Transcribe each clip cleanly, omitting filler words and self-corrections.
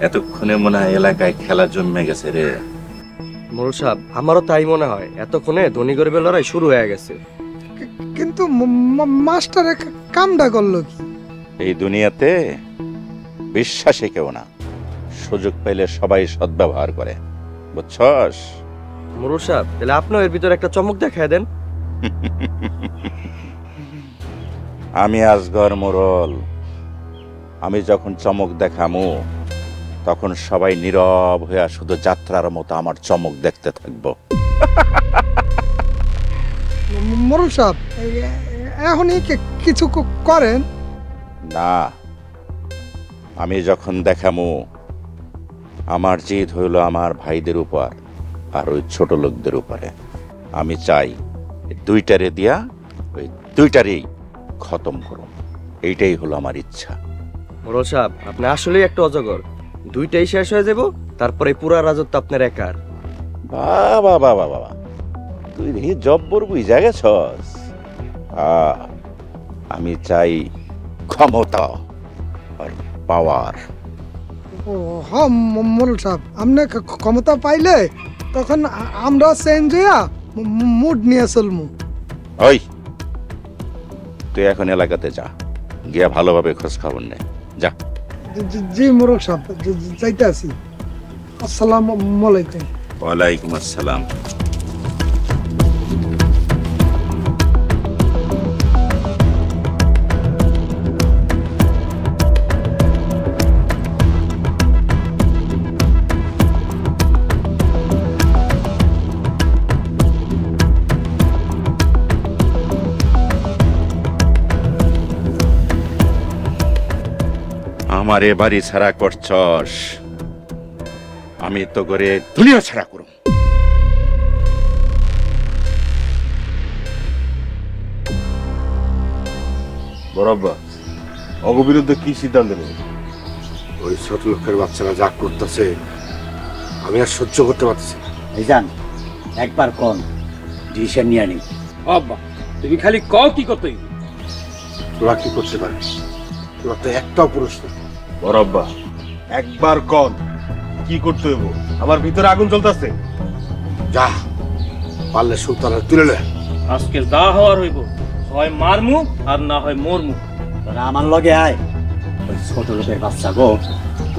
এতক্ষণে মনে হয় এলাকায় খেলা জমে গেছে রে। মোড়ল সাহেব, আমারও তাই মনে হয়, এতক্ষণে ধনী গরিবের লড়াই শুরু হয়ে গেছে। কিন্তু মাস্টার কামটা করলো কি? এই দুনিয়াতে বিশ্বাসে কেউ না, সুযোগ পাইলে সবাই সদ্ব্যবহার করে, বুঝছস? মোড়ল সাহেব, তাহলে আপনিও এর ভিতরে একটা চমক দেখায় দেন। আমি আজগর মোড়ল, আমি যখন চমক দেখামু তখন সবাই নীরব হয়ে শুধু যাত্রার মতো আমার চমক দেখতে থাকবো। মোড়ল সাহেব, এখনই কিছু করেন না, আমি যখন দেখামু আমার জিদ হইল আমার ভাইদের উপর আর ওই ছোট লোকদের উপরে। আমি চাই দুইটারে দিয়া ওই দুইটারেই খতম করুন, এইটাই হলো আমার ইচ্ছা। মোড়ল সাহেব, আপনি আসলেই একটা অজগর। দুইটাই শেষ হয়ে যাব, তারপরে পুরা রাজত্ব আপনার একার। বাবা বাবা বাবা, তুই রে জব্বর বুঝা গেছস। আমি চাই ক্ষমতা আর পাওয়ার। হ মোড়ল সাহেব, আপনি ক্ষমতা পাইলে তখন আমরা চেঞ্জ হইয়া মুড নিয়ে চলমু। ওই তুই এখন এলাকাতে যা, গিয়া ভালোভাবে খোঁজ খবর নে, যা। জি মোড়ল সাহেব, যাইতে আছি। আসসালামু আলাইকুম। ওয়ালাইকুম আসসালাম। আমারে বাড়ি ছাড়া করছস, আমি তো করে দুনিয়া ছাড়া করুম। বরাব্বা, অগ বিরুদ্ধে কি সিদ্ধান্ত নেই? ওই ছোট লোকের বাচ্চারা যা করতেছে আমি আর সহ্য করতে পারতেছি না। ভাইজান, একবার কোন ডিসিশন নিয়ে নি। আব্বা, তুমি খালি কও কি করতে। তোরা কি করতে পারিস? তোরা তো একটাও পুরুষ না। বরাব্বা, একবার কন কি করতে হইব? আমার ভিতরে আগুন জ্বলতেছে। যা, পারলে সুলতানের তুলে নে। আজকে যা হওয়ার হইব, হয় মারমু আর না হয় মরমু। তোরা আমার লগে আয়, ওই ছোট লোকের বাচ্চা গো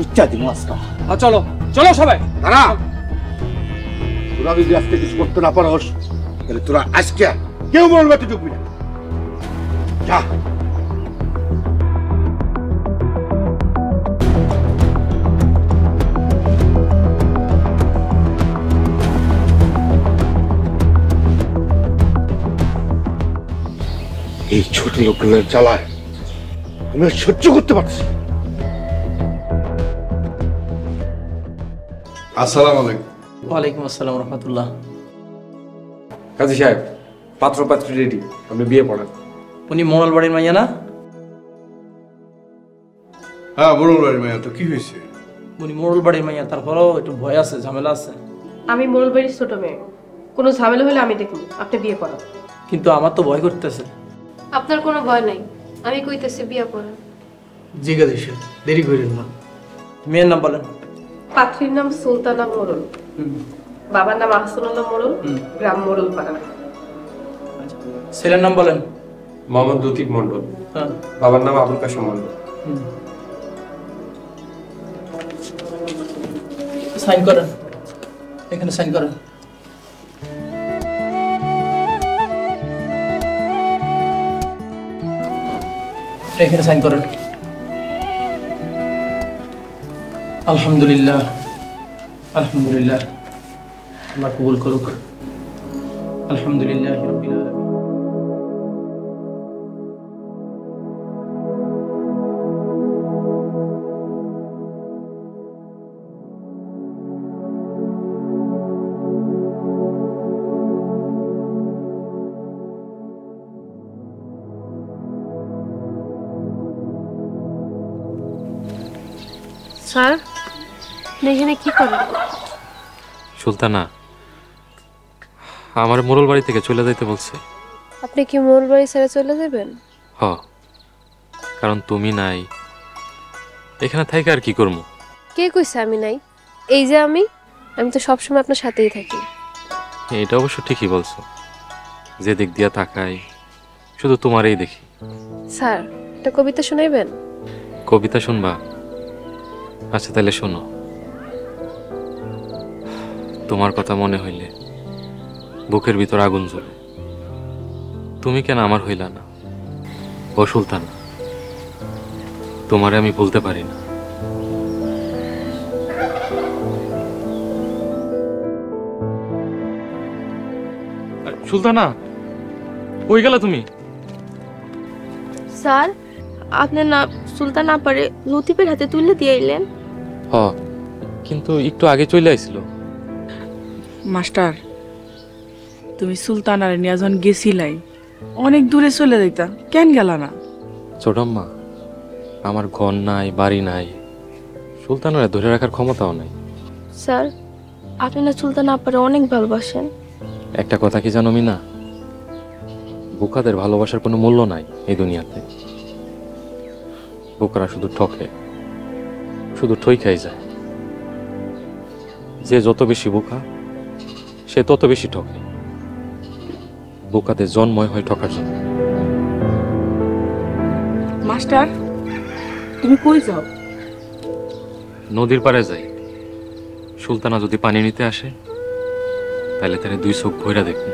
উচ্চা দিমু আজকা। চলো চলো সবাই। দাঁড়া, তোরা যদি আজকে কিছু করতে না পারস তাহলে তোরা আজকে কেউ মরল বাড়িতে ঢুকবি না। যা। এই ছোট লোকগুলোর জ্বালায় আমি আর সহ্য করতে পারছি। আসসালামু আলাইকুম। ওয়ালাইকুম আসসালাম রহমতুল্লাহ। কাজী সাহেব, পাত্র পাত্রী রেডি, আপনি বিয়ে পড়ান। উনি মোড়ল বাড়ির মাইয়া না? হ্যাঁ, বড় বাড়ির মাইয়া। তো কি হয়েছে? উনি মোড়ল বাড়ির মাইয়া, তারপরেও একটু ভয় আছে, ঝামেলা আছে। আমি মোড়ল বাড়ির ছোট মেয়ে, কোনো ঝামেলা হলে আমি দেখব, আপনি বিয়ে করান। কিন্তু আমার তো ভয় করতেছে। আপনার কোনো ভয় নাই, আমি কইতেছি বিয়ে করান। জি কাজী সাহেব, দেরি করেন না। মেয়ের নাম বলেন। পাত্রীর নাম সুলতানা মোড়ল, বাবার নাম আহসানুল্লাহ মোড়ল, গ্রাম মোড়ল পাড়া। ছেলের নাম বলেন। মোহাম্মদ লতিফ মন্ডল, বাবার নাম আবুল কাসেম মন্ডল। সাইন করেন, এখানে সাইন করেন। এখানে সাইন করেন। আলহামদুলিল্লাহ, আলহামদুলিল্লাহ, আল্লাহ কবুল করুক। আলহামদুলিল্লাহ রাব্বিল আলামিন। স্যার, আপনি এখানে কি করেন? সুলতানা আমার মোড়ল বাড়ি থেকে চলে যাইতে বলছে। আপনি কি মোড়ল বাড়ি ছেড়ে চলে যাবেন? হ, কারণ তুমি নাই, এখানে থাইকে আর কি করবো? কে কইছে আমি নাই? এই যে আমি তো সবসময় আপনার সাথেই থাকি। এটা অবশ্য ঠিকই বলছো, যে দিক দিয়া তাকাই শুধু তোমারই দেখি। স্যার, একটা কবিতা শোনাইবেন? কবিতা শুনবা? আচ্ছা তাহলে শোনো। তোমার কথা মনে হইলে বুকের ভিতর আগুন জ্বলে, তুমি কেন আমার হইলা না? ও সুলতান, তোমারে আমি বলতে পারি না। সুলতানা, কই গেলা তুমি? স্যার, আপনি না সুলতান আপারে লতিফের হাতে তুলে দিয়ে এলেন। হ, কিন্তু একটু আগে চলে আইছিল। মাস্টার, তুমি সুলতানার নিয়ে যখন গেছিলাই অনেক দূরে চলে যাইতা, কেন গেলা না? ছোটম্মা, আমার ঘর নাই, বাড়ি নাই, সুলতানারে ধরে রাখার ক্ষমতাও নাই। স্যার, আপনি না সুলতান আপারে অনেক ভালোবাসেন। একটা কথা কি জানো মিনা, বোকাদের ভালোবাসার কোনো মূল্য নাই এই দুনিয়াতে। বোকারা শুধু ঠকে, শুধু ঠই খাই যায়। যে যত বেশি বোকা সে তত বেশি ঠকে। বোকাদের জন্মই হয় ঠকার জন্য। মাস্টার, তুমি কই যাও? নদীর পাড়ে যাই। সুলতানা যদি পানি নিতে আসে তাহলে তারে দুই চোখ ভইরা দেখুন।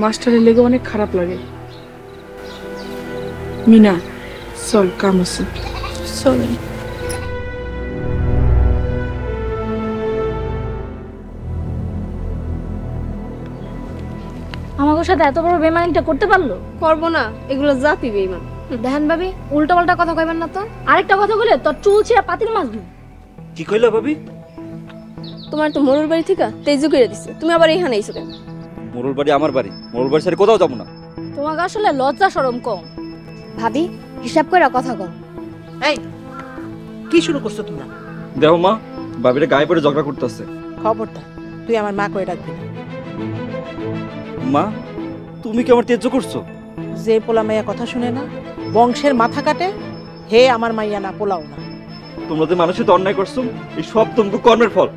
মাস্টারের লেগে অনেক খারাপ লাগে। মিনা, চল, কাম আছে। চলেন। আমাদের সাথে এত বড় বেমানিটা করতে পারলো? করবো না, এগুলো জাতি বেঈমান। দেখেন ভাবি, উল্টা পাল্টা কথা কইবেন না তো। আরেকটা কথা বলে তোর চুল ছিঁড়া পাতিল মাছবি। কি কইলা ভাবি? তোমার তো মোরুর বাড়ি থেকে তেজু করে দিছে, তুমি আবার এইখানে আইছো কেন? মোরুল বাড়ি আমার বাড়ি, মোরুল বাড়ি ছেড়ে কোথাও যাবো না। তোমাকে আসলে লজ্জা শরম কম। ভাবি, হিসাব করে কথা কম। এই, কি শুরু করছো তোমরা? দেখো মা, ভাবিরে গায়ে পড়ে ঝগড়া করতেছে। খবরদার, তুই আমার মা কয়ে ডাকবি না। মা, তুমি কি আমার তেজ্য করছো? যে পোলা মাইয়া কথা শুনে না, বংশের মাথা কাটে, হে আমার মাইয়া না, পোলাও না। তোমরা যে মানুষের তো অন্যায় করছো, এই সব তোমাকে কর্মের ফল।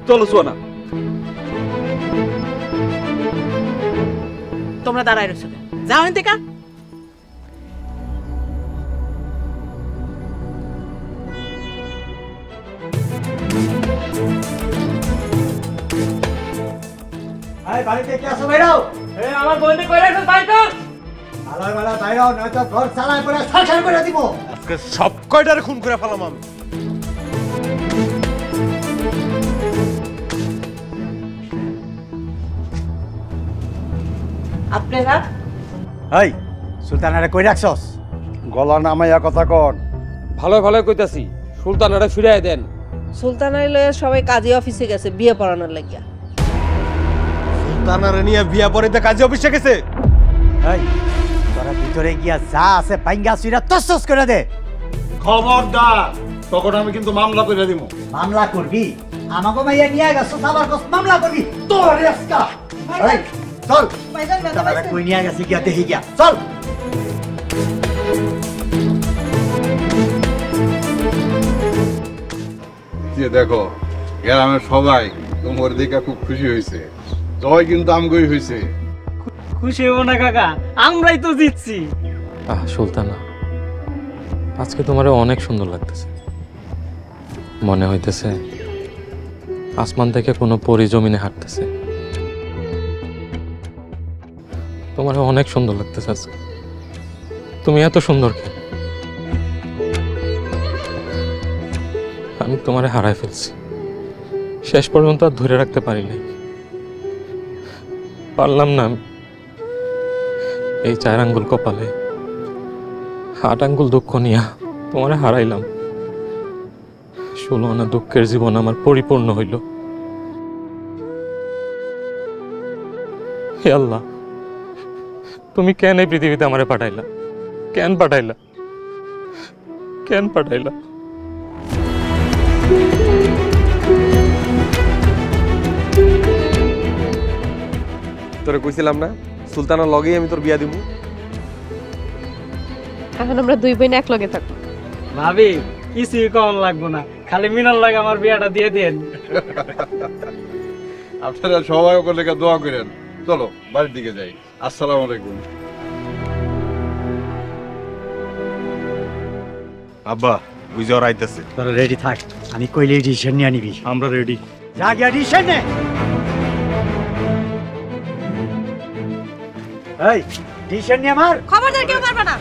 চলো সোনা। তোমরা দাঁড়ায় রয়েছো, যাও এন থেকে। বাড়িতে কে আছো? বেরাও। আমার বইতে কই রাখছো? বাই কর। আলার বেলা বাইরাও, নয়তো ঘর চালায় পড়ে সালসাল করে দিব। আজকে সব কয়টারে খুন করে ফেলাম আমি। আপনারা এই, সুলতানারে কই রাখছস? গলা নামাইয়া কথা কর। ভালো ভালো কইতাছি, সুলতানারে ফিরাই দেন। সুলতানারে লয়ে সবাই কাজী অফিসে গেছে বিয়ে পড়ানোর লাগিয়া। সুলতানারে নিয়ে বিয়া পড়াইতে কাজী অফিসে গেছে। এই, তোরা ভিতরে গিয়া যা আছে পাইঙ্গা সুইরা তসতস করে দে। খবরদার, তখন আমি কিন্তু মামলা করে দিব। মামলা করবি? আমাকে মাইয়া নিয়ে গেছস, আবার কস মামলা করবি? তোর রেস্কা। এই, চল। তোরা কই নিয়ে গেছিস গিয়া দেখি গিয়া, চল। দেখো, গ্রামের সবাই তোমার দেখে খুব খুশি হয়েছে। জয় কিন্তু আমগই হয়েছে। খুশি হবো না কাকা, আমরাই তো জিতছি। সুলতানা, আজকে তোমারে অনেক সুন্দর লাগতেছে। মনে হইতেছে আসমান থেকে কোনো পরি জমিনে হাঁটতেছে। তোমারে অনেক সুন্দর লাগতেছে আজকে। তুমি এত সুন্দর কেন? আমি তোমারে হারাই ফেলছি, শেষ পর্যন্ত আর ধরে রাখতে পারি নাই। পারলাম না। এই 4 আঙ্গুল কপালে 8 আঙ্গুল দুঃখ নিয়া তোমারে হারাইলাম। 16 আনা দুঃখের জীবন আমার পরিপূর্ণ হইল। হে আল্লাহ, তুমি কেন এই পৃথিবীতে আমারে পাঠাইলা? কেন পাঠাইলা? কেন পাঠাইলা? তোরে কইছিলাম না সুলতানার লগেই আমি তোর বিয়া দিব। এখন আমরা দুই বোন এক লগে থাকবো। ভাবি কিছুই কম লাগবো না, খালি মিনার লাগে আমার বিয়াটা দিয়ে দেন। আপনারা সবাই ওকে লেগে দোয়া করেন। চলো বাড়ির দিকে যাই। আসসালামু আলাইকুম। আব্বা বুঝে ওর আইতেছে। তোরা রেডি থাক, আমি কইলে ডিসিশন নিয়ে নিবি। আমরা রেডি। যা গিয়া ডিসিশন নে। এই ডিসিশন নিয়ে আমার খবরদার কেউ পারবে না।